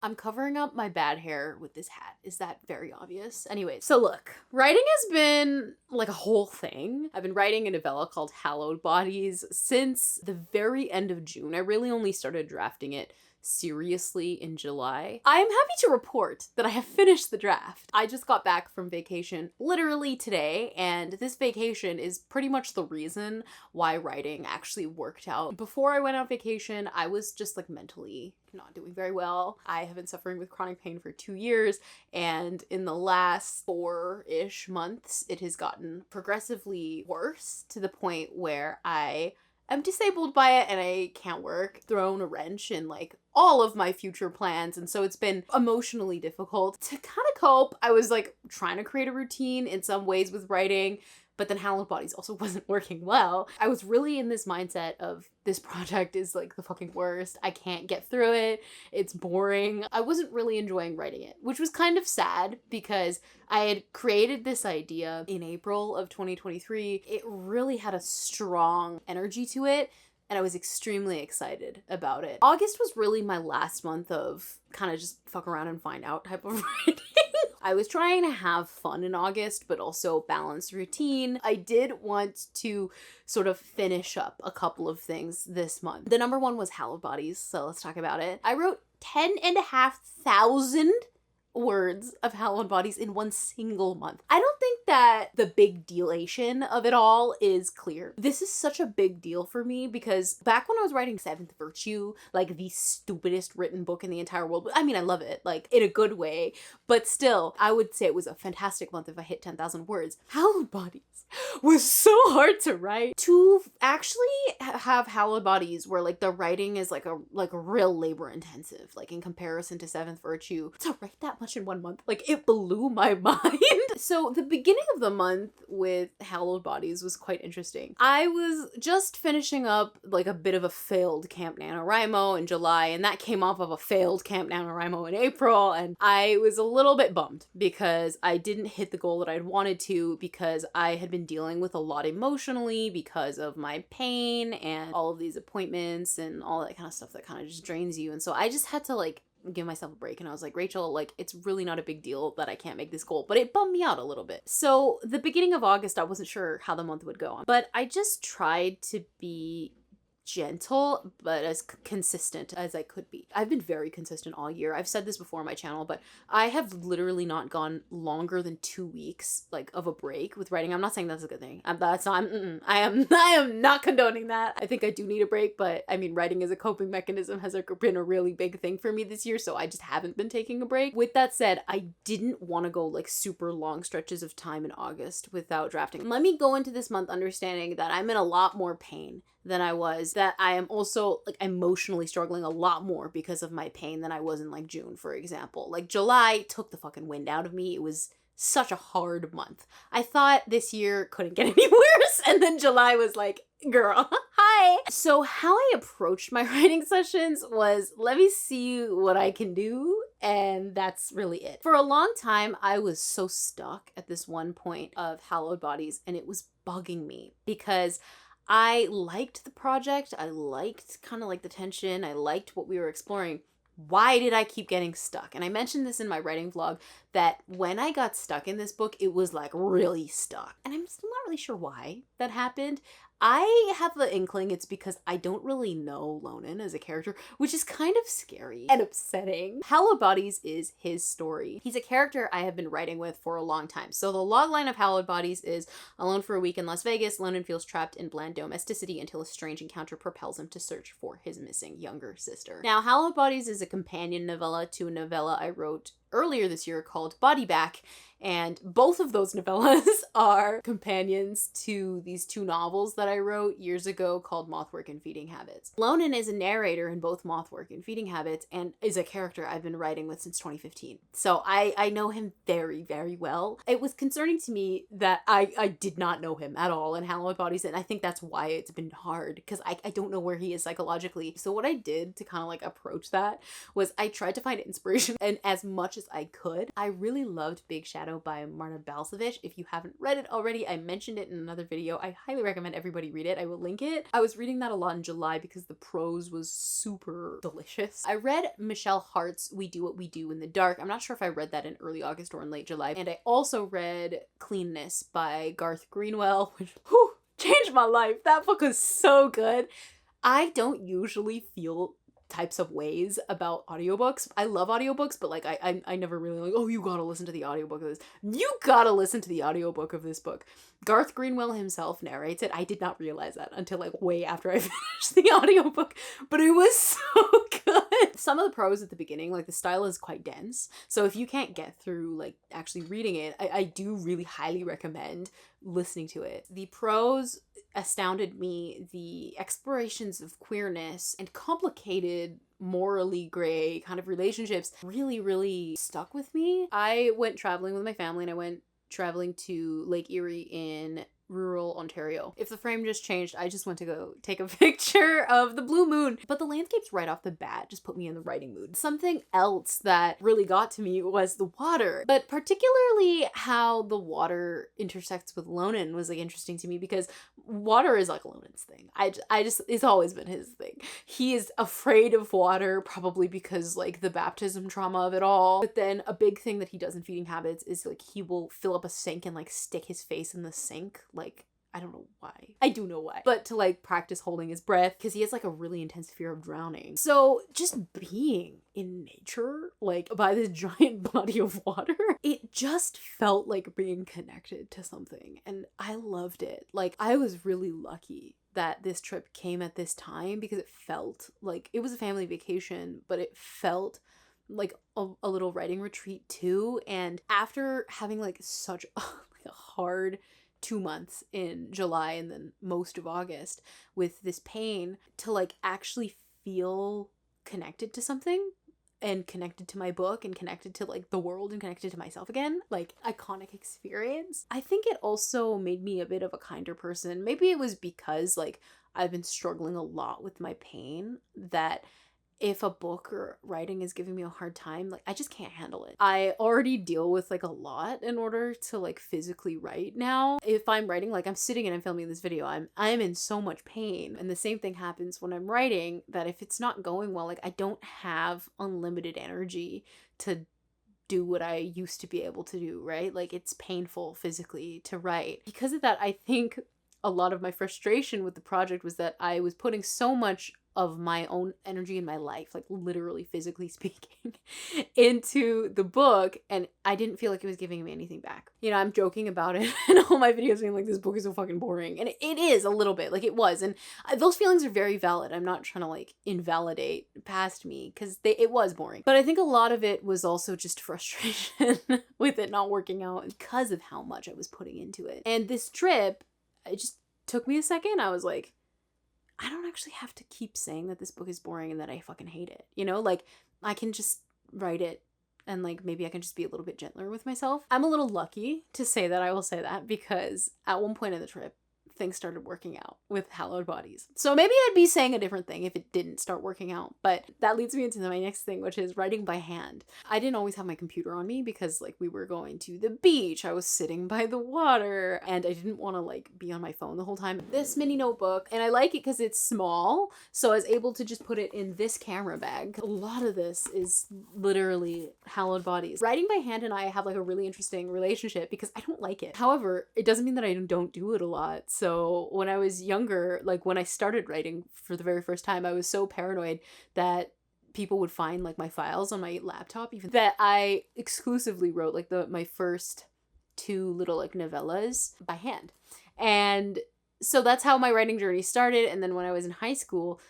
I'm covering up my bad hair with this hat. Is that very obvious? Anyway, so look, writing has been like a whole thing. I've been writing a novella called Hallowed Bodies since the very end of June. I really only started drafting it seriously in July. I am happy to report that I have finished the draft. I just got back from vacation literally today, and this vacation is pretty much the reason why writing actually worked out. Before I went on vacation, I was just like mentally not doing very well. I have been suffering with chronic pain for 2 years, and in the last 4-ish months, it has gotten progressively worse to the point where I'm disabled by it and I can't work, thrown a wrench in like all of my future plans. And so it's been emotionally difficult to kind of cope. I was like trying to create a routine in some ways with writing, but then Hallowed Bodies also wasn't working well. I was really in this mindset of this project is like the fucking worst. I can't get through it. It's boring. I wasn't really enjoying writing it, which was kind of sad because I had created this idea in April of 2023. It really had a strong energy to it, and I was extremely excited about it. August was really my last month of kind of just fuck around and find out type of writing. I was trying to have fun in August, but also balance routine. I did want to sort of finish up a couple of things this month. The number one was Hallowed Bodies, so let's talk about it. I wrote 10,500 words of Hallowed Bodies in one single month. I don't think that the big dealation of it all is clear. This is such a big deal for me because back when I was writing Seventh Virtue, like the stupidest written book in the entire world, I mean, I love it, like in a good way, but still, I would say it was a fantastic month if I hit 10,000 words. Hallowed Bodies was so hard to write. To actually have Hallowed Bodies where like the writing is like a real labor intensive, like in comparison to Seventh Virtue, to write that much in 1 month, like it blew my mind. So the beginning of the month with Hallowed Bodies was quite interesting. I was just finishing up like a bit of a failed Camp NaNoWriMo in July, and that came off of a failed Camp NaNoWriMo in April, and I was a little bit bummed because I didn't hit the goal that I'd wanted to, because I had been dealing with a lot emotionally because of my pain and all of these appointments and all that kind of stuff that kind of just drains you. And so I just had to like give myself a break, and I was like, Rachel, like, it's really not a big deal that I can't make this goal, but it bummed me out a little bit. So the beginning of August, I wasn't sure how the month would go on, but I just tried to be gentle, but as consistent as I could be. I've been very consistent all year. I've said this before on my channel, but I have literally not gone longer than 2 weeks like of a break with writing. I'm not saying that's a good thing. I am not condoning that. I think I do need a break, but I mean, writing as a coping mechanism has been a really big thing for me this year, so I just haven't been taking a break. With that said, I didn't want to go like super long stretches of time in August without drafting. Let me go into this month understanding that I'm in a lot more pain than I was, that I am also like emotionally struggling a lot more because of my pain than I was in like June, for example. Like July took the fucking wind out of me. It was such a hard month. I thought this year couldn't get any worse, and then July was like, girl, hi. So how I approached my writing sessions was, let me see what I can do, and that's really it. For a long time, I was so stuck at this one point of Hallowed Bodies, and it was bugging me because I liked the project. I liked kind of like the tension. I liked what we were exploring. Why did I keep getting stuck? And I mentioned this in my writing vlog that when I got stuck in this book, it was like really stuck. And I'm still not really sure why that happened. I have the inkling it's because I don't really know Lonan as a character, which is kind of scary and upsetting. Hallowed Bodies is his story. He's a character I have been writing with for a long time. So the logline of Hallowed Bodies is: alone for a week in Las Vegas, Lonan feels trapped in bland domesticity until a strange encounter propels him to search for his missing younger sister. Now, Hallowed Bodies is a companion novella to a novella I wrote earlier this year called Body Back, and both of those novellas are companions to these two novels that I wrote years ago called Mothwork and Feeding Habits. Lonan is a narrator in both Mothwork and Feeding Habits and is a character I've been writing with since 2015. So I know him very, very well. It was concerning to me that I did not know him at all in Hallowed Bodies, and I think that's why it's been hard, because I don't know where he is psychologically. So what I did to kind of like approach that was I tried to find inspiration, and as much as I could. I really loved Big Shadow by Marta Balsavich. If you haven't read it already, I mentioned it in another video. I highly recommend everybody read it. I will link it. I was reading that a lot in July because the prose was super delicious. I read Michelle Hart's We Do What We Do in the Dark. I'm not sure if I read that in early August or in late July. And I also read Cleanness by Garth Greenwell, which changed my life. That book was so good. I don't usually feel types of ways about audiobooks. I love audiobooks, but like I never really like, oh, you gotta listen to the audiobook of this. You gotta listen to the audiobook of this book. Garth Greenwell himself narrates it. I did not realize that until like way after I finished the audiobook, but it was so good. Some of the prose at the beginning, like the style is quite dense. So if you can't get through like actually reading it, I do really highly recommend listening to it. The prose astounded me. The explorations of queerness and complicated, morally gray kind of relationships really stuck with me. I went traveling with my family and I went traveling to Lake Erie in rural Ontario. If the frame just changed, I just went to go take a picture of the blue moon. But the landscapes right off the bat just put me in the writing mood. Something else that really got to me was the water, but particularly how the water intersects with Lonan was like interesting to me because water is like Lonan's thing. I just it's always been his thing. He is afraid of water, probably because like the baptism trauma of it all. But then a big thing that he does in Feeding Habits is like he will fill up a sink and like stick his face in the sink. Like, I don't know why. I do know why. But to like practice holding his breath because he has like a really intense fear of drowning. So just being in nature, like by this giant body of water, it just felt like being connected to something. And I loved it. Like I was really lucky that this trip came at this time because it felt like it was a family vacation, but it felt like a little writing retreat too. And after having like such a hard 2 months in July and then most of August with this pain, to like actually feel connected to something and connected to my book and connected to like the world and connected to myself again, like iconic experience. I think it also made me a bit of a kinder person. Maybe it was because like I've been struggling a lot with my pain that if a book or writing is giving me a hard time, like I just can't handle it. I already deal with like a lot in order to like physically write now. If I'm writing, like I'm sitting and I'm filming this video, I'm in so much pain. And the same thing happens when I'm writing, that if it's not going well, like I don't have unlimited energy to do what I used to be able to do, right? Like it's painful physically to write. Because of that, I think a lot of my frustration with the project was that I was putting so much of my own energy in my life, like literally physically speaking, into the book, and I didn't feel like it was giving me anything back. You know, I'm joking about it in all my videos being like, this book is so fucking boring, and it is a little bit, like it was, and those feelings are very valid. I'm not trying to like invalidate past me, because it was boring, but I think a lot of it was also just frustration with it not working out because of how much I was putting into it. And this trip, it just took me a second. I was like, I don't actually have to keep saying that this book is boring and that I fucking hate it. You know, like I can just write it and like maybe I can just be a little bit gentler with myself. I'm a little lucky to say that, I will say that, because at one point in the trip, things started working out with Hallowed Bodies. So maybe I'd be saying a different thing if it didn't start working out, but that leads me into my next thing, which is writing by hand. I didn't always have my computer on me because like we were going to the beach, I was sitting by the water, and I didn't want to like be on my phone the whole time. This mini notebook, and I like it because it's small, so I was able to just put it in this camera bag. A lot of this is literally Hallowed Bodies. Writing by hand and I have like a really interesting relationship because I don't like it. However, it doesn't mean that I don't do it a lot. So when I was younger, like when I started writing for the very first time, I was so paranoid that people would find like my files on my laptop, even that I exclusively wrote like my first 2 little like novellas by hand. And so that's how my writing journey started. And then when I was in high school,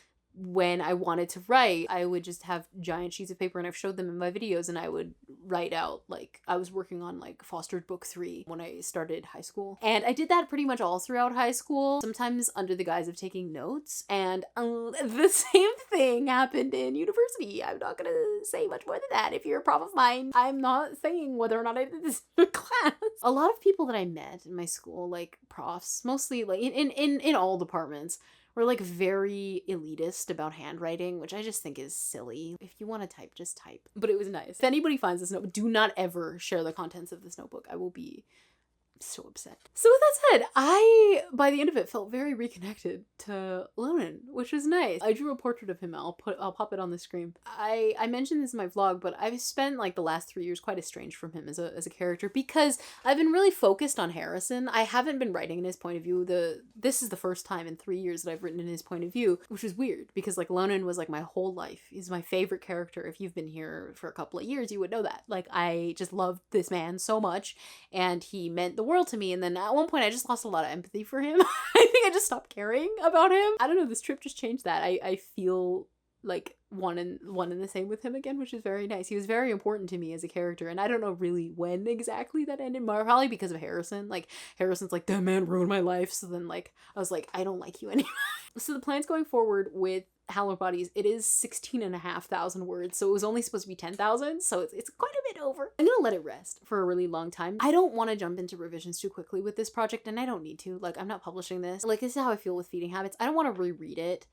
when I wanted to write, I would just have giant sheets of paper, and I've showed them in my videos, and I would write out, like I was working on like Fostered book 3 when I started high school. And I did that pretty much all throughout high school, sometimes under the guise of taking notes. And the same thing happened in university. I'm not gonna say much more than that. If you're a prof of mine, I'm not saying whether or not I did this in class. A lot of people that I met in my school, like profs, mostly like in all departments, We're like very elitist about handwriting, which I just think is silly. If you want to type, just type. But it was nice. If anybody finds this notebook, do not ever share the contents of this notebook. I will be so upset. So with that said, I, by the end of it, felt very reconnected to Lonan, which was nice. I drew a portrait of him. I'll pop it on the screen. I mentioned this in my vlog, but I've spent like the last 3 years quite estranged from him as a character because I've been really focused on Harrison. I haven't been writing in his point of view. This is the first time in 3 years that I've written in his point of view, which is weird because like Lonan was like my whole life. He's my favorite character. If you've been here for a couple of years, you would know that. Like I just loved this man so much and he meant the world to me, and then at one point I just lost a lot of empathy for him. I think I just stopped caring about him. I don't know, this trip just changed that. I feel like one and the same with him again, which is very nice. He was very important to me as a character, and I don't know really when exactly that ended. Probably because of Harrison. Like Harrison's like, that man ruined my life. So then like I was like, I don't like you anymore. So the plans going forward with Hallowed Bodies, it is 16,500 words, so it was only supposed to be 10,000, so it's quite a bit over. I'm gonna let it rest for a really long time. I don't want to jump into revisions too quickly with this project, and I don't need to. Like, I'm not publishing this. Like, this is how I feel with Feeding Habits. I don't want to reread it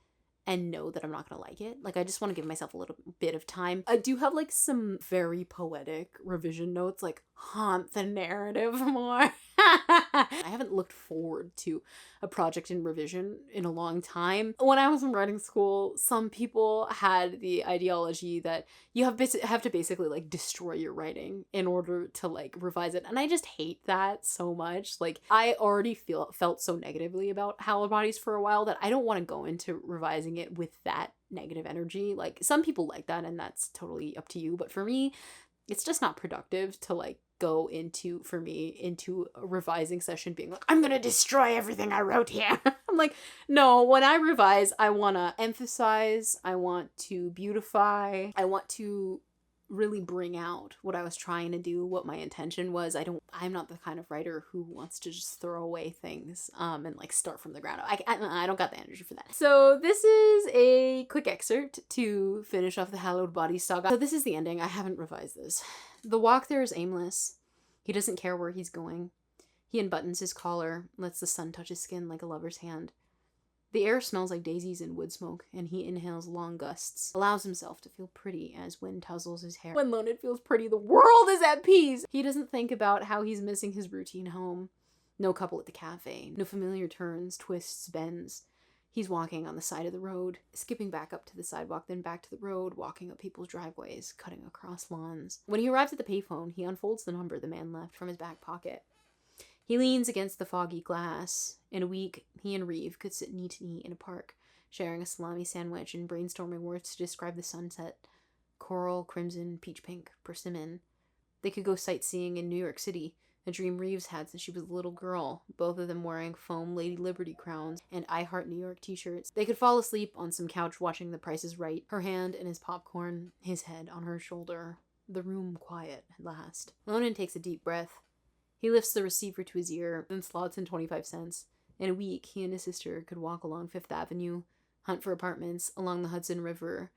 and know that I'm not gonna like it. Like, I just want to give myself a little bit of time. I do have like some very poetic revision notes, like haunt the narrative more. I haven't looked forward to a project in revision in a long time. When I was in writing school, some people had the ideology that you have to basically like destroy your writing in order to like revise it. And I just hate that so much. Like I already felt so negatively about Hallowed Bodies for a while that I don't want to go into revising it with that negative energy. Like some people like that and that's totally up to you. But for me, it's just not productive to like go into a revising session being like, I'm gonna destroy everything I wrote here. I'm like, no, when I revise, I want to emphasize, I want to beautify, I want to really bring out what I was trying to do, what my intention was. I'm not the kind of writer who wants to just throw away things and like start from the ground up. I don't got the energy for that. So this is a quick excerpt to finish off the Hallowed Bodies saga. So this is the ending. I haven't revised this. The walk there is aimless. He doesn't care where he's going. He unbuttons his collar, lets the sun touch his skin like a lover's hand. The air smells like daisies and wood smoke, and he inhales long gusts, allows himself to feel pretty as wind touzles his hair. When Lonan feels pretty, the world is at peace! He doesn't think about how he's missing his routine home. No couple at the cafe, no familiar turns, twists, bends. He's walking on the side of the road, skipping back up to the sidewalk, then back to the road, walking up people's driveways, cutting across lawns. When he arrives at the payphone, he unfolds the number the man left from his back pocket. He leans against the foggy glass. In a week, he and Reeve could sit knee to knee in a park, sharing a salami sandwich and brainstorming words to describe the sunset. Coral, crimson, peach pink, persimmon. They could go sightseeing in New York City, a dream Reeves had since she was a little girl, both of them wearing foam Lady Liberty crowns and I Heart New York t-shirts. They could fall asleep on some couch watching The Price is Right, her hand in his popcorn, his head on her shoulder. The room quiet at last. Lonan takes a deep breath. He lifts the receiver to his ear, then slots in 25 cents. In a week, he and his sister could walk along Fifth Avenue, hunt for apartments along the Hudson River,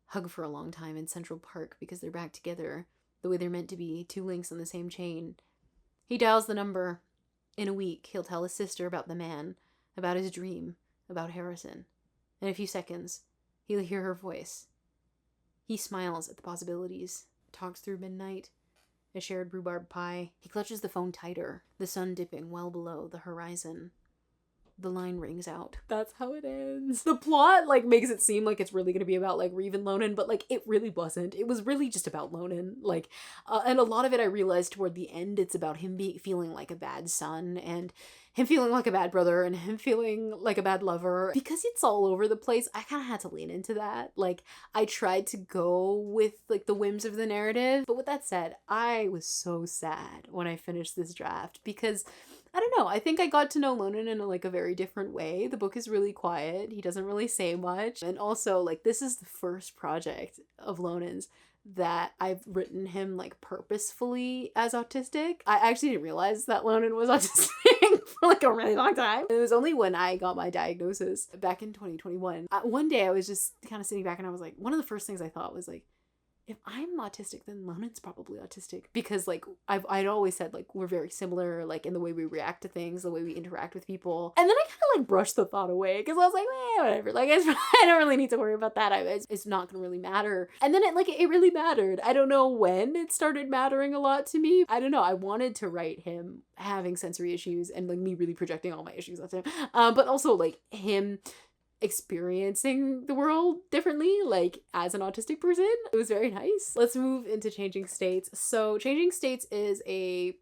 hug for a long time in Central Park because they're back together, the way they're meant to be, two links on the same chain. He dials the number. In a week, he'll tell his sister about the man, about his dream, about Harrison. In a few seconds, he'll hear her voice. He smiles at the possibilities, talks through midnight. A shared rhubarb pie. He clutches the phone tighter, the sun dipping well below the horizon. The line rings out. That's how it ends. The plot, like, makes it seem like it's really gonna be about, like, Reeve and Lonan, but, like, it really wasn't. It was really just about Lonan. Like, and a lot of it I realized toward the end, it's about him feeling like a bad son, and him feeling like a bad brother, and him feeling like a bad lover. Because it's all over the place, I kind of had to lean into that. Like, I tried to go with, like, the whims of the narrative. But with that said, I was so sad when I finished this draft, because I don't know, I think I got to know Lonan in a very different way. The book is really quiet. He doesn't really say much. And also, like, this is the first project of Lonan's that I've written him, like, purposefully as autistic. I actually didn't realize that Lonan was autistic for, like, a really long time. It was only when I got my diagnosis back in 2021. One day I was just kind of sitting back and I was like, one of the first things I thought was, like, if I'm autistic, then Lonen's probably autistic, because like I'd always said like we're very similar, like in the way we react to things, the way we interact with people. And then I kind of like brushed the thought away because I was like, whatever, like I don't really need to worry about that. It's not gonna really matter. And then it really mattered. I don't know when it started mattering a lot to me. I don't know. I wanted to write him having sensory issues and like me really projecting all my issues onto him, but also like him experiencing the world differently, like as an autistic person. It was very nice. Let's move into Changing States. So Changing States is a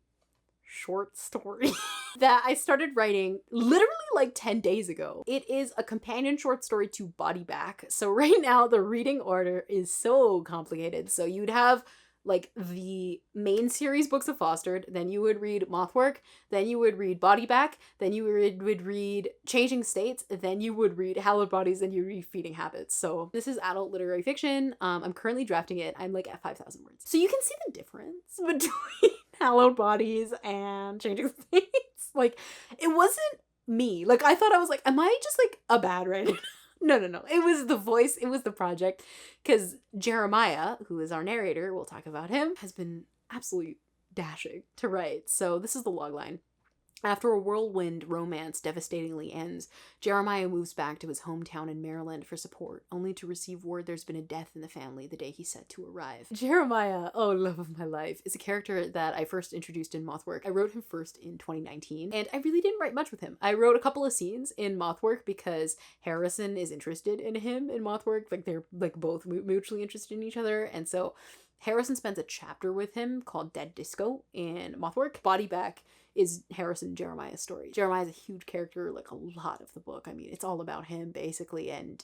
short story that I started writing literally like 10 days ago. It is a companion short story to Body Back. So right now the reading order is so complicated. So you'd have like the main series books of Fostered, then you would read Mothwork, then you would read Body Back, then you would read Changing States, then you would read Hallowed Bodies, then you read Feeding Habits. So this is adult literary fiction. I'm currently drafting it. I'm like at 5,000 words. So you can see the difference between Hallowed Bodies and Changing States. Like, it wasn't me. Like, I thought I was like, am I just like a bad writer? No. It was the voice. It was the project. Because Jeremiah, who is our narrator, we'll talk about him, has been absolutely dashing to write. So this is the logline. After a whirlwind romance devastatingly ends, Jeremiah moves back to his hometown in Maryland for support, only to receive word there's been a death in the family the day he's set to arrive. Jeremiah, oh love of my life, is a character that I first introduced in Mothwork. I wrote him first in 2019, and I really didn't write much with him. I wrote a couple of scenes in Mothwork because Harrison is interested in him in Mothwork. Like, they're like both mutually interested in each other, and so Harrison spends a chapter with him called Dead Disco in Mothwork. Body Back is Harrison and Jeremiah's story. Jeremiah's a huge character, like a lot of the book. I mean, it's all about him basically, and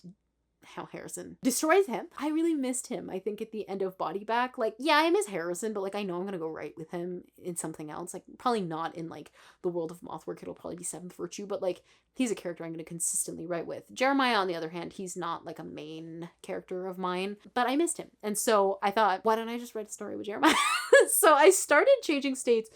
how Harrison destroys him. I really missed him, I think, at the end of Body Back. Like, yeah, I miss Harrison, but like I know I'm gonna go write with him in something else. Like, probably not in like the world of Mothwork. It'll probably be Seventh Virtue, but like he's a character I'm gonna consistently write with. Jeremiah, on the other hand, he's not like a main character of mine, but I missed him. And so I thought, why don't I just write a story with Jeremiah? So I started Changing States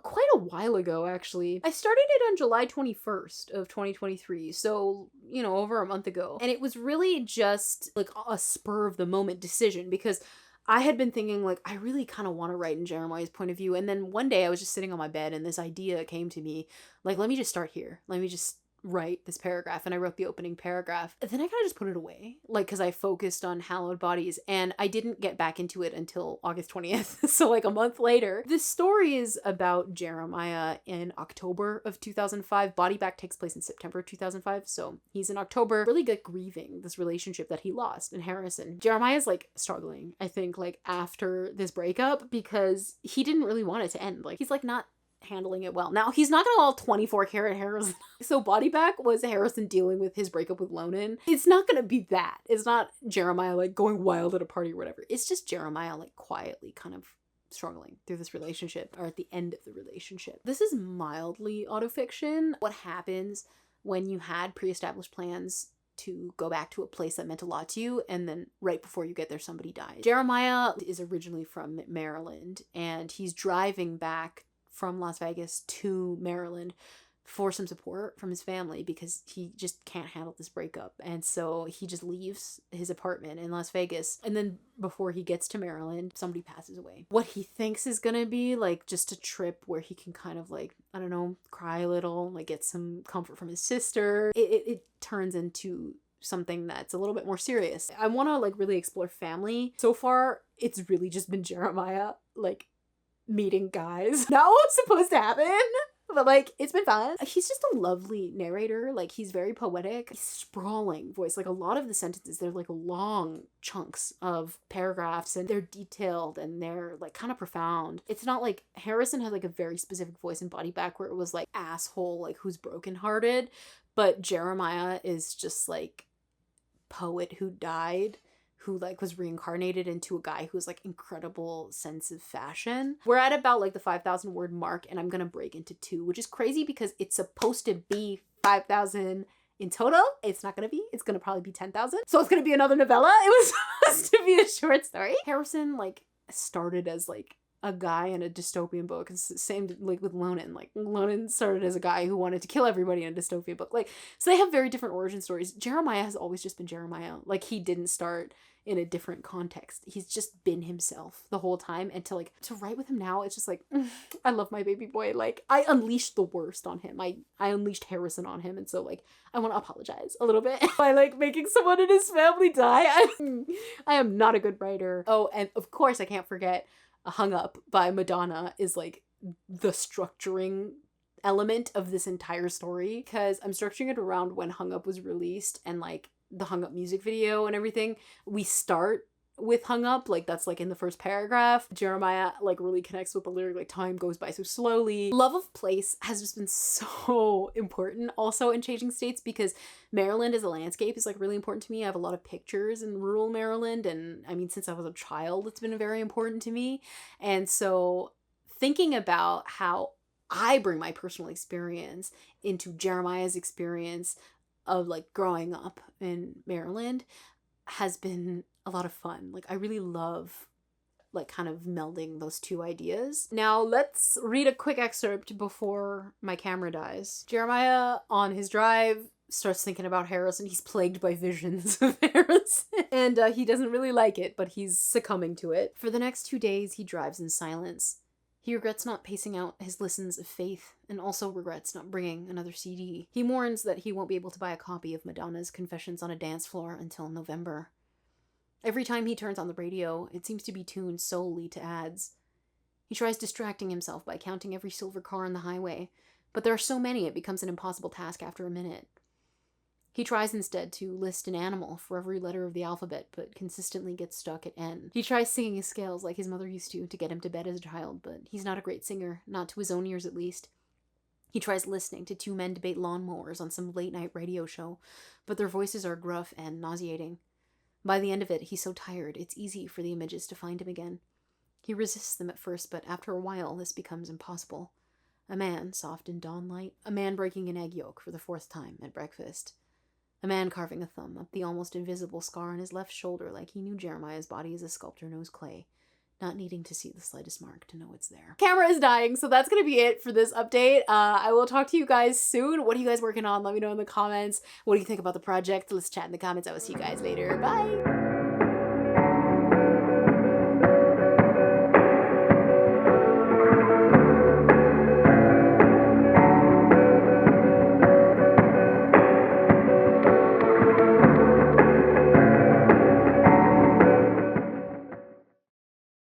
quite a while ago, actually. I started it on July 21st of 2023, so, you know, over a month ago. And it was really just like a spur of the moment decision, because I had been thinking like, I really kind of want to write in Jeremiah's point of view. And then one day I was just sitting on my bed and this idea came to me, like, let me just start here. Let me just write this paragraph. And I wrote the opening paragraph. And then I kind of just put it away, like, because I focused on Hallowed Bodies, and I didn't get back into it until August 20th. So like a month later. This story is about Jeremiah in October of 2005. Body Back takes place in September 2005. So he's in October, really like grieving this relationship that he lost in Harrison. Jeremiah's like struggling, I think, like after this breakup, because he didn't really want it to end. Like, he's like not handling it well. Now, he's not gonna all 24 karat Harrison. So Body Back was Harrison dealing with his breakup with Lonan. It's not gonna be that. It's not Jeremiah like going wild at a party or whatever. It's just Jeremiah like quietly kind of struggling through this relationship, or at the end of the relationship. This is mildly autofiction. What happens when you had pre-established plans to go back to a place that meant a lot to you, and then right before you get there, somebody dies. Jeremiah is originally from Maryland, and he's driving back from Las Vegas to Maryland for some support from his family, because he just can't handle this breakup. And so he just leaves his apartment in Las Vegas. And then before he gets to Maryland, somebody passes away. What he thinks is gonna be like just a trip where he can kind of like, I don't know, cry a little, like get some comfort from his sister. It turns into something that's a little bit more serious. I want to like really explore family. So far, it's really just been Jeremiah like meeting guys. Not what's supposed to happen, but like it's been fun. He's just a lovely narrator. Like, he's very poetic. He's sprawling voice. Like, a lot of the sentences, they're like long chunks of paragraphs, and they're detailed and they're like kind of profound. It's not like Harrison had like a very specific voice in Body Back where it was like asshole, like who's brokenhearted, but Jeremiah is just like poet who died, who like was reincarnated into a guy who's like incredible sense of fashion. We're at about like the 5,000 word mark, and I'm gonna break into 2, which is crazy because it's supposed to be 5,000 in total. It's not gonna be. It's gonna probably be 10,000. So it's gonna be another novella. It was supposed to be a short story. Harrison like started as like a guy in a dystopian book. It's the same like with Lonan. Like Lonan started as a guy who wanted to kill everybody in a dystopian book. Like, so they have very different origin stories. Jeremiah has always just been Jeremiah. Like, he didn't start in a different context. He's just been himself the whole time. And to write with him now, it's just like, I love my baby boy. Like, I unleashed the worst on him. I unleashed Harrison on him. And so, like, I want to apologize a little bit by, like, making someone in his family die. I am not a good writer. Oh, and of course I can't forget Hung Up by Madonna is, like, the structuring element of this entire story, because I'm structuring it around when Hung Up was released and, like, the Hung Up music video and everything. We start with Hung Up, like, that's like in the first paragraph. Jeremiah, like, really connects with the lyric, like, time goes by so slowly. Love of place has just been so important also in Changing States, because Maryland as a landscape is, like, really important to me. I have a lot of pictures in rural Maryland, and I mean, since I was a child, it's been very important to me. And so thinking about how I bring my personal experience into Jeremiah's experience of, like, growing up in Maryland has been a lot of fun. Like, I really love, like, kind of melding those two ideas. Now let's read a quick excerpt before my camera dies. Jeremiah, on his drive, starts thinking about Harrison. He's plagued by visions of Harrison. And he doesn't really like it, but he's succumbing to it. For the next 2 days, he drives in silence. He regrets not pacing out his listens of faith, and also regrets not bringing another CD. He mourns that he won't be able to buy a copy of Madonna's Confessions on a Dance Floor until November. Every time he turns on the radio, it seems to be tuned solely to ads. He tries distracting himself by counting every silver car on the highway, but there are so many it becomes an impossible task after a minute. He tries instead to list an animal for every letter of the alphabet, but consistently gets stuck at N. He tries singing his scales like his mother used to get him to bed as a child, but he's not a great singer, not to his own ears at least. He tries listening to two men debate lawnmowers on some late-night radio show, but their voices are gruff and nauseating. By the end of it, he's so tired, it's easy for the images to find him again. He resists them at first, but after a while, this becomes impossible. A man, soft in dawn light. A man breaking an egg yolk for the 4th time at breakfast. A man carving a thumb up the almost invisible scar on his left shoulder like he knew Jeremiah's body as a sculptor knows clay, not needing to see the slightest mark to know it's there. Camera is dying, so that's gonna be it for this update. I will talk to you guys soon. What are you guys working on? Let me know in the comments. What do you think about the project? Let's chat in the comments. I will see you guys later. Bye!